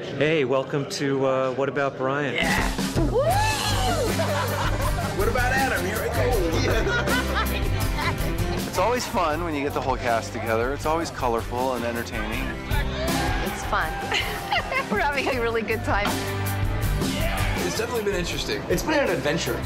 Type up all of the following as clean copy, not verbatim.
Hey, welcome to What About Brian? Yeah. What about Adam? Here I go. It's always fun when you get the whole cast together. It's always colorful and entertaining. It's fun. We're having a really good time. It's definitely been interesting. It's been an adventure.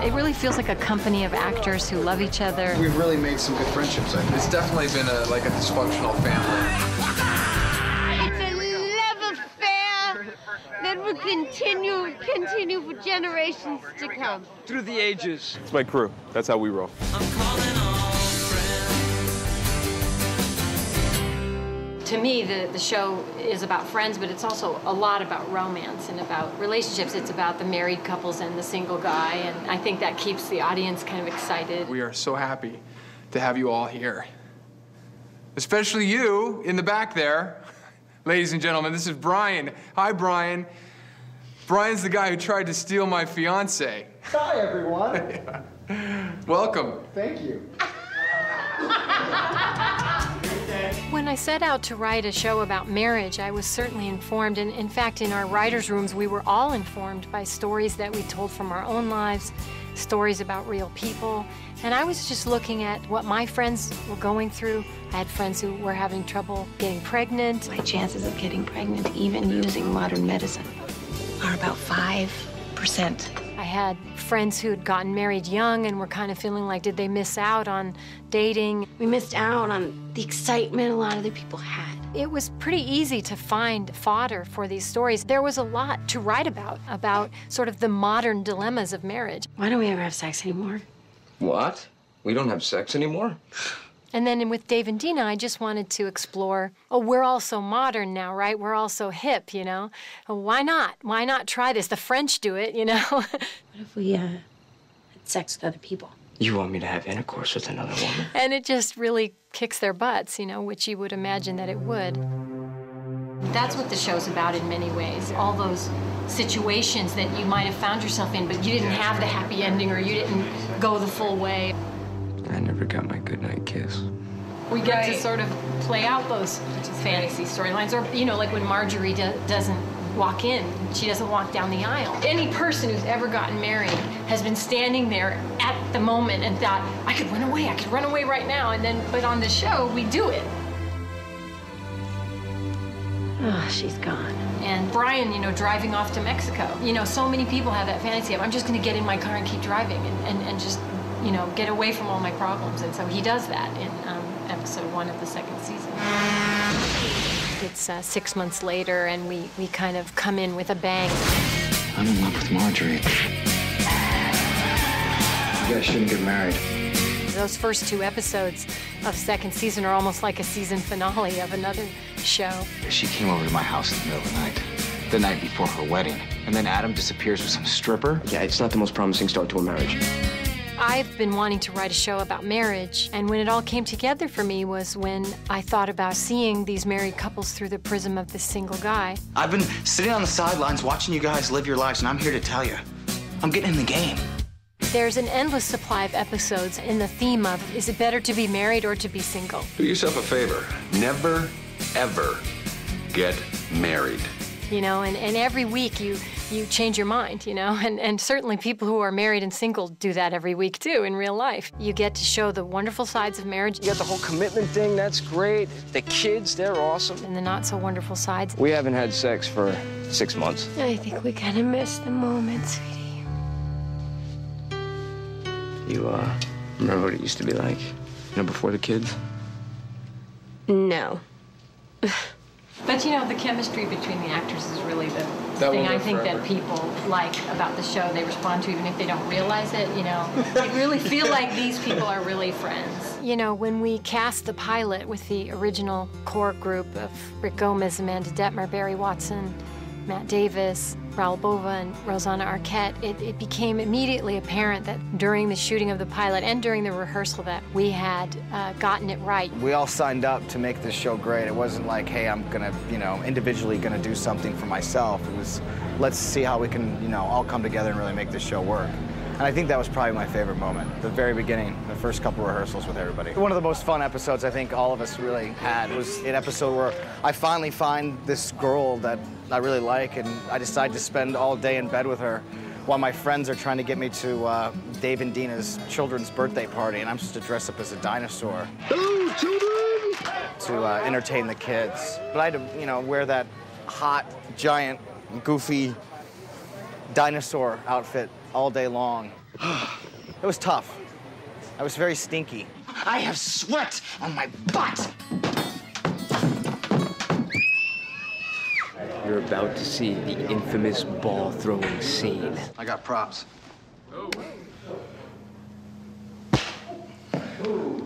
It really feels like a company of actors who love each other. We've really made some good friendships, I think. It's definitely been like a dysfunctional family. It's a love affair that will continue for generations to come. Through the ages. It's my crew. That's how we roll. To me, the show is about friends, but it's also a lot about romance and about relationships. It's about the married couples and the single guy, and I think that keeps the audience kind of excited. We are so happy to have you all here. Especially you in the back there. Ladies and gentlemen, this is Brian. Hi, Brian. Brian's the guy who tried to steal my fiancée. Hi, everyone. Yeah. Welcome. Thank you. When I set out to write a show about marriage, I was certainly informed, and in fact, in our writers' rooms, we were all informed by stories that we told from our own lives, stories about real people, and I was just looking at what my friends were going through. I had friends who were having trouble getting pregnant. My chances of getting pregnant, even using modern medicine, are about 5%. I had friends who had gotten married young and were kind of feeling like, did they miss out on dating? We missed out on the excitement a lot of the people had. It was pretty easy to find fodder for these stories. There was a lot to write about sort of the modern dilemmas of marriage. Why don't we ever have sex anymore? What? We don't have sex anymore? And then with Dave and Dina, I just wanted to explore, oh, we're all so modern now, right? We're all so hip, you know? Why not? Why not try this? The French do it, you know? What if we had sex with other people? You want me to have intercourse with another woman? And it just really kicks their butts, you know, which you would imagine that it would. That's what the show's about in many ways. All those situations that you might have found yourself in, but you didn't have the happy ending or you didn't go the full way. I never got my goodnight kiss. We get to sort of play out those fantasy storylines. Or, you know, like when Marjorie doesn't walk in, she doesn't walk down the aisle. Any person who's ever gotten married has been standing there at the moment and thought, I could run away right now. And then, but on the show, we do it. Oh, she's gone. And Brian, you know, driving off to Mexico. You know, so many people have that fantasy of, I'm just gonna get in my car and keep driving and just, you know, get away from all my problems. And so he does that in episode 1 of the 2nd season. It's 6 months later, and we kind of come in with a bang. I'm in love with Marjorie. You guys shouldn't get married. Those first 2 episodes of 2nd season are almost like a season finale of another show. She came over to my house in the middle of the night, the night before her wedding. And then Adam disappears with some stripper. Yeah, it's not the most promising start to a marriage. I've been wanting to write a show about marriage, and when it all came together for me was when I thought about seeing these married couples through the prism of this single guy. I've been sitting on the sidelines watching you guys live your lives, and I'm here to tell you, I'm getting in the game. There's an endless supply of episodes in the theme of, is it better to be married or to be single? Do yourself a favor. Never, ever get married. You know, and every week you change your mind, you know, and certainly people who are married and single do that every week too in real life. You get to show the wonderful sides of marriage. You got the whole commitment thing, that's great. The kids, they're awesome. And the not so wonderful sides. We haven't had sex for 6 months. I think we kind of missed the moment, sweetie. You, remember what it used to be like? You know, before the kids? No. But you know, the chemistry between the actors is really the thing I think that people like about the show. They respond to even if they don't realize it, you know. They really feel like these people are really friends. You know, when we cast the pilot with the original core group of Rick Gomez, Amanda Detmer, Barry Watson, Matt Davis, Raul Bova, and Rosanna Arquette, it became immediately apparent that during the shooting of the pilot and during the rehearsal that we had gotten it right. We all signed up to make this show great. It wasn't like, hey, I'm gonna, you know, individually gonna do something for myself. It was, let's see how we can, you know, all come together and really make this show work. And I think that was probably my favorite moment, the very beginning, the first couple rehearsals with everybody. One of the most fun episodes I think all of us really had was an episode where I finally find this girl that I really like, and I decide to spend all day in bed with her while my friends are trying to get me to Dave and Dina's children's birthday party, and I'm supposed to dress up as a dinosaur. Hello, children! To entertain the kids. But I had to, you know, wear that hot, giant, goofy dinosaur outfit all day long. It was tough. I was very stinky. I have sweat on my butt! You're about to see the infamous ball-throwing scene. I got props.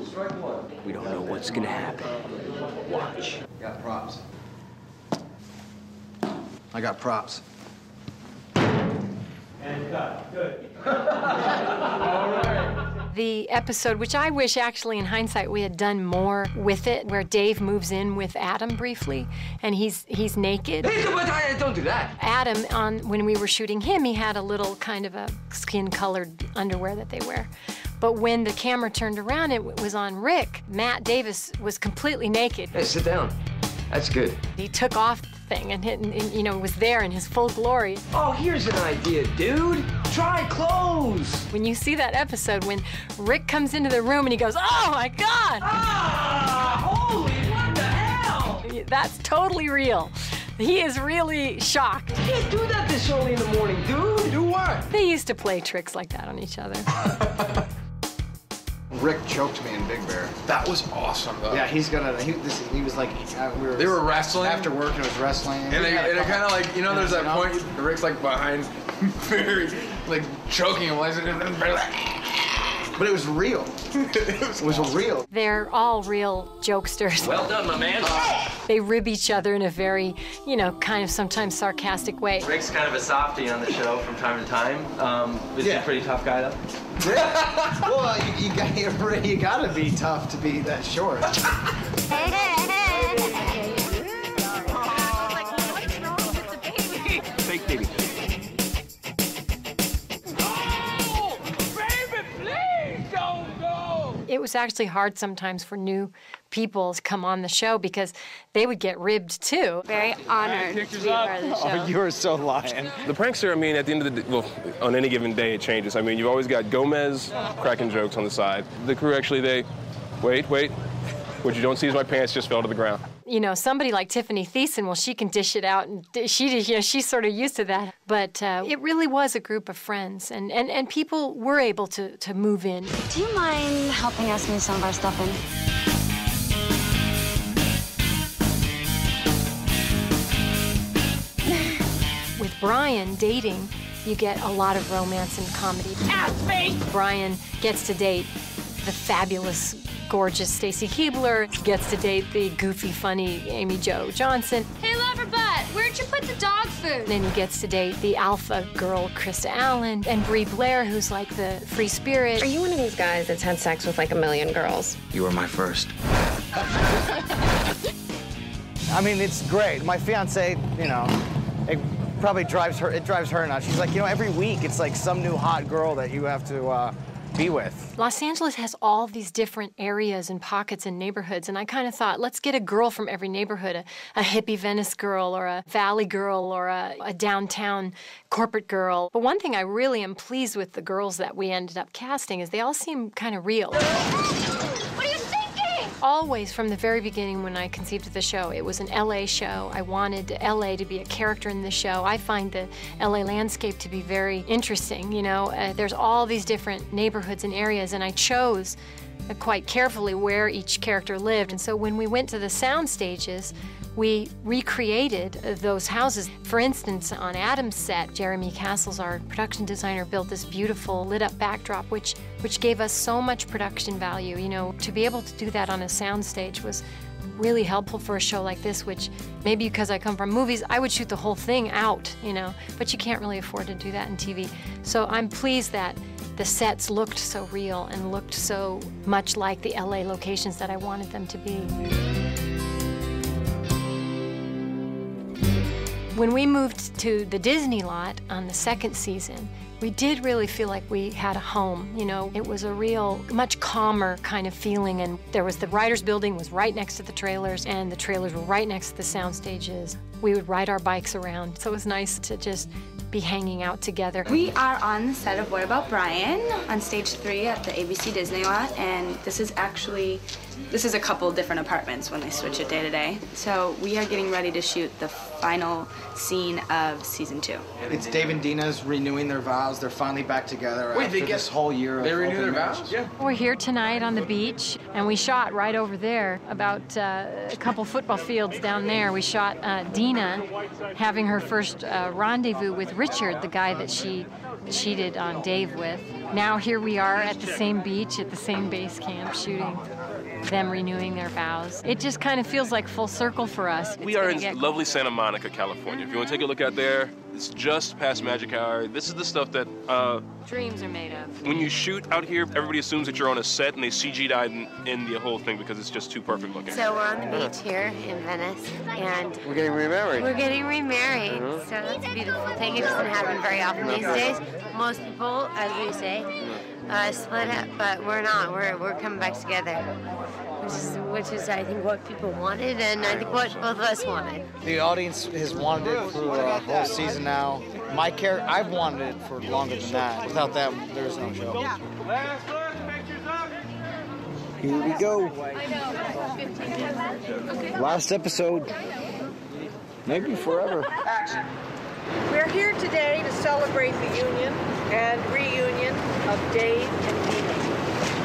Strike one. We don't know what's gonna happen. Watch. Got props. I got props. And cut. Good. The episode, which I wish actually in hindsight we had done more with it, where Dave moves in with Adam briefly, and he's naked. Hey, don't do that. Adam, when we were shooting him, he had a little kind of a skin-colored underwear that they wear. But when the camera turned around, it was on Rick. Matt Davis was completely naked. Hey, sit down. That's good. He took off the thing and you know, was there in his full glory. Oh, here's an idea, dude. Try clothes. When you see that episode, when Rick comes into the room and he goes, "Oh my God!" Ah, holy, what the hell? That's totally real. He is really shocked. You can't do that this early in the morning, dude. Do what? They used to play tricks like that on each other. Rick choked me in Big Bear. That was awesome, though. Yeah, he was like, They were wrestling? After work, and it was wrestling. And it kind of like, you know, there's that point, Rick's like behind, very, like, choking him. But it was real. It was real. They're all real jokesters. Well done, my man. They rib each other in a very, you know, kind of sometimes sarcastic way. Rick's kind of a softie on the show from time to time. Is he a pretty tough guy, though? Well, you gotta be tough to be that short. Fake baby. It was actually hard sometimes for new people to come on the show because they would get ribbed too. Very honored to be part of the show. Oh, you are so lying. The prankster, I mean, at the end of the day, well, on any given day, it changes. I mean, you've always got Gomez cracking jokes on the side. The crew actually, wait. What you don't see is my pants just fell to the ground. You know, somebody like Tiffany Thiessen, well, she can dish it out, and she's sort of used to that. But it really was a group of friends, and people were able to move in. Do you mind helping us move some of our stuff in? With Brian dating, you get a lot of romance and comedy. Brian gets to date the fabulous, gorgeous Stacy Keibler, gets to date the goofy, funny Amy Jo Johnson. Hey, Loverbutt, where'd you put the dog food? Then he gets to date the alpha girl, Krista Allen, and Brie Blair, who's like the free spirit. Are you one of these guys that's had sex with like a million girls? You were my first. I mean, it's great. My fiance, you know, it probably drives her nuts. She's like, you know, every week it's like some new hot girl that you have to be with. Los Angeles has all these different areas and pockets and neighborhoods, and I kind of thought, let's get a girl from every neighborhood, a hippie Venice girl or a valley girl or a downtown corporate girl. But one thing I really am pleased with the girls that we ended up casting is they all seem kind of real. What are you thinking? Always from the very beginning when I conceived of the show, it was an LA show. I wanted LA to be a character in the show. I find the LA landscape to be very interesting, you know. There's all these different neighborhoods and areas, and I chose quite carefully where each character lived. And so when we went to the sound stages, we recreated those houses. For instance, on Adam's set, Jeremy Castles, our production designer, built this beautiful lit-up backdrop, which gave us so much production value. You know, to be able to do that on a sound stage was really helpful for a show like this, which maybe because I come from movies, I would shoot the whole thing out, you know, but you can't really afford to do that in TV. So I'm pleased that the sets looked so real and looked so much like the LA locations that I wanted them to be. When we moved to the Disney lot on the second season, We did really feel like we had a home, you know. It was a real, much calmer kind of feeling, and there was the writers' building was right next to the trailers, and the trailers were right next to the sound stages. We would ride our bikes around, so it was nice to just be hanging out together. We are on the set of What About Brian on stage 3 at the ABC Disney lot, and this is a couple different apartments when they switch it day to day. So we are getting ready to shoot the final scene of season 2. It's Dave and Dina's renewing their vows. They're finally back together after this whole year. They renew their vows? Yeah. We're here tonight on the beach, and we shot right over there, about a couple football fields down there. We shot Dina having her first rendezvous with Richard, the guy that she cheated on Dave with. Now here we are at the same beach, at the same base camp, shooting them renewing their vows. It just kind of feels like full circle for us. We are in lovely Santa Monica, California. If you want to take a look out there, it's just past Magic Hour. This is the stuff that dreams are made of. When you shoot out here, everybody assumes that you're on a set and they CG'd in the whole thing because it's just too perfect looking. So we're on the beach here in Venice, and we're getting remarried. We're getting remarried, so that's a beautiful thing. It doesn't happen very often these days. Most people, as we say, split up, but we're not. We're coming back together, which is I think what people wanted, and I think what both of us wanted. The audience has wanted it for a whole season now. My character, I've wanted it for longer than that. Without that, there's no show. Here we go. Last episode. Maybe forever. Action. We're here today to celebrate the union and reunion of Dave and Dina.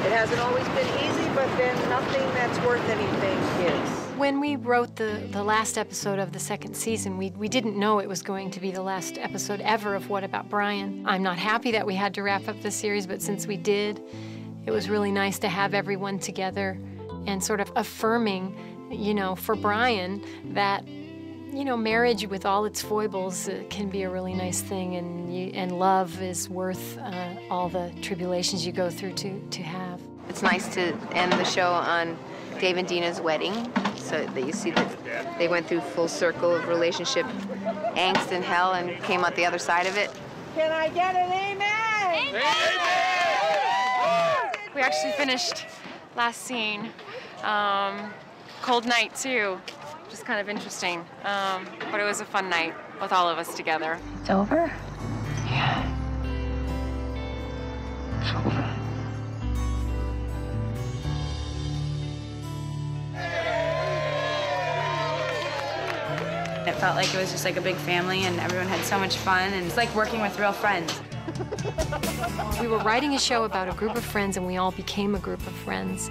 It hasn't always been easy, but then nothing that's worth anything is. When we wrote the last episode of the second season, we didn't know it was going to be the last episode ever of What About Brian. I'm not happy that we had to wrap up the series, but since we did, it was really nice to have everyone together and sort of affirming, you know, for Brian that, you know, marriage with all its foibles can be a really nice thing, and love is worth all the tribulations you go through to have. It's nice to end the show on Dave and Dina's wedding, so that you see that they went through full circle of relationship angst and hell and came out the other side of it. Can I get an amen? Amen! We actually finished last scene. Cold night too, just kind of interesting. But it was a fun night with all of us together. It's over? Yeah. It's over. It felt like it was just like a big family, and everyone had so much fun, and it's like working with real friends. We were writing a show about a group of friends, and we all became a group of friends.